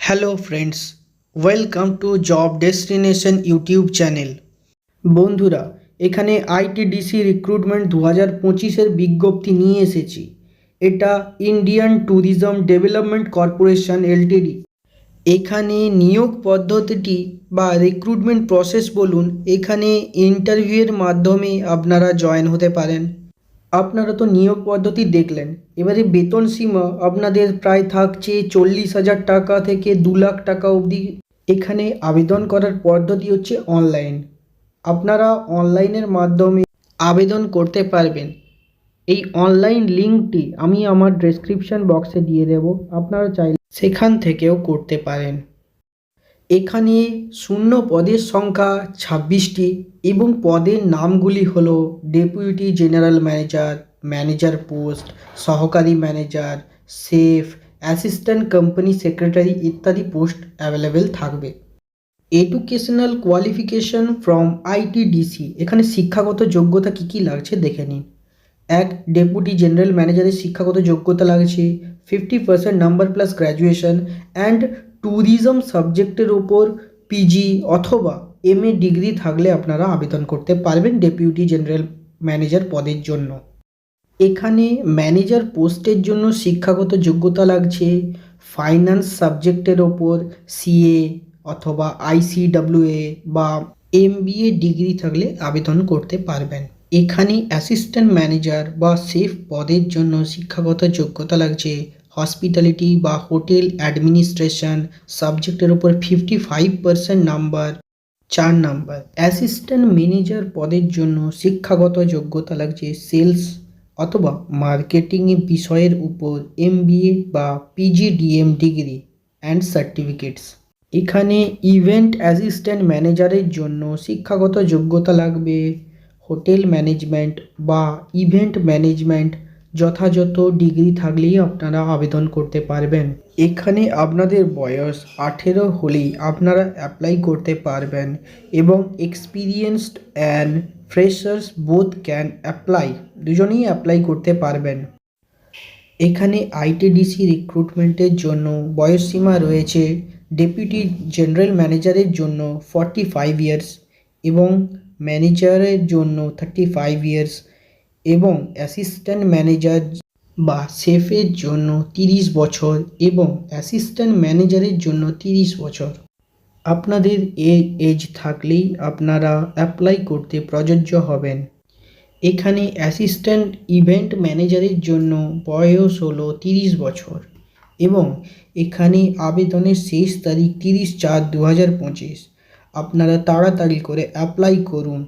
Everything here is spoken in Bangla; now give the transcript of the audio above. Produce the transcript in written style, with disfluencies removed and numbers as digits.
Hello friends, welcome to job destination YouTube channel. বন্ধুরা, এখানে আইটিডিসি রিক্রুটমেন্ট 2025-এর বিজ্ঞপ্তি নিয়ে এসেছি। এটা Indian tourism development corporation Ltd. এখানে নিয়োগ পদ্ধতিটি বা রিক্রুটমেন্ট প্রসেস বলুন, এখানে ইন্টারভিউয়ের মাধ্যমে আপনারা জয়েন হতে পারেন। আপনারা তো নিয়োগ পদ্ধতি দেখলেন। এবারে বেতন সীমা আপনাদের প্রায় থাকছে 40,000 টাকা থেকে 2 লাখ টাকা অবধি। এখানে আবেদন করার পদ্ধতি হচ্ছে অনলাইন। আপনারা অনলাইনের মাধ্যমে আবেদন করতে পারবেন। এই অনলাইন লিঙ্কটি আমি আমার ডেসক্রিপশন বক্সে দিয়ে দেব, আপনারা চাইলে সেখান থেকেও করতে পারেন। এখানে শূন্য পদের সংখ্যা 26টি এবং পদের নামগুলি হলো deputy general manager, manager post, সহকারী manager, chef, assistant company secretary ইত্যাদি পোস্ট অ্যাভেলেবেল থাকবে। এডুকেশনাল কোয়ালিফিকেশন ফ্রম আইটিডিসি, এখানে শিক্ষাগত যোগ্যতা কী কী লাগছে দেখে নিন। ডেপুটি জেনারেল ম্যানেজারের শিক্ষাগত যোগ্যতা লাগছে 50% number plus graduation and tourism সাবজেক্টের ওপর পিজি অথবা এমএ ডিগ্রি থাকলে আপনারা আবেদন করতে পারবেন ডেপুটি জেনারেল ম্যানেজার পদের জন্য। এখানে ম্যানেজার পোস্টের জন্য শিক্ষাগত যোগ্যতা লাগছে ফাইন্যান্স সাবজেক্টের ওপর সিএ অথবা আইসিডব্লিউএ বা এমবিএ ডিগ্রি থাকলে আবেদন করতে পারবেন। এখানে অ্যাসিস্ট্যান্ট ম্যানেজার বা শেফ পদের জন্য শিক্ষাগত যোগ্যতা লাগছে হসপিটালিটি বা হোটেল অ্যাডমিনিস্ট্রেশন সাবজেক্টের ওপর 55% নাম্বার 4 নাম্বার। অ্যাসিস্ট্যান্ট ম্যানেজার পদের জন্য শিক্ষাগত যোগ্যতা লাগছে সেলস অথবা মার্কেটিং বিষয়ের উপর এমবিএ বা পিজিডিএম ডিগ্রি অ্যান্ড সার্টিফিকেটস। এখানে ইভেন্ট অ্যাসিস্ট্যান্ট ম্যানেজারের জন্য শিক্ষাগত যোগ্যতা লাগবে হোটেল ম্যানেজমেন্ট বা ইভেন্ট ম্যানেজমেন্ট, যথাযথ ডিগ্রি থাকলেই আপনারা আবেদন করতে পারবেন। এখানে আপনাদের বয়স 18 হলেই আপনারা অ্যাপ্লাই করতে পারবেন এবং experienced and freshers both can apply, দুজনেই অ্যাপ্লাই করতে পারবেন। এখানে আইটিডিসি রিক্রুটমেন্টের জন্য বয়সসীমা রয়েছে ডেপুটি জেনারেল ম্যানেজারের জন্য 45 ইয়ার্স এবং ম্যানেজারের জন্য 35 ইয়ার্স এবং অ্যাসিস্ট্যান্ট ম্যানেজার বা শেফের জন্য 30 বছর এবং অ্যাসিস্ট্যান্ট ম্যানেজারের জন্য 30 বছর। আপনাদের এই এজ থাকলেই আপনারা অ্যাপ্লাই করতে প্রযোজ্য হবেন। এখানে অ্যাসিস্ট্যান্ট ইভেন্ট ম্যানেজারের জন্য বয়স হলো 30 বছর এবং এখানে আবেদনের শেষ তারিখ 30/4/2025। আপনারা তাড়াতাড়ি করে অ্যাপ্লাই করুন।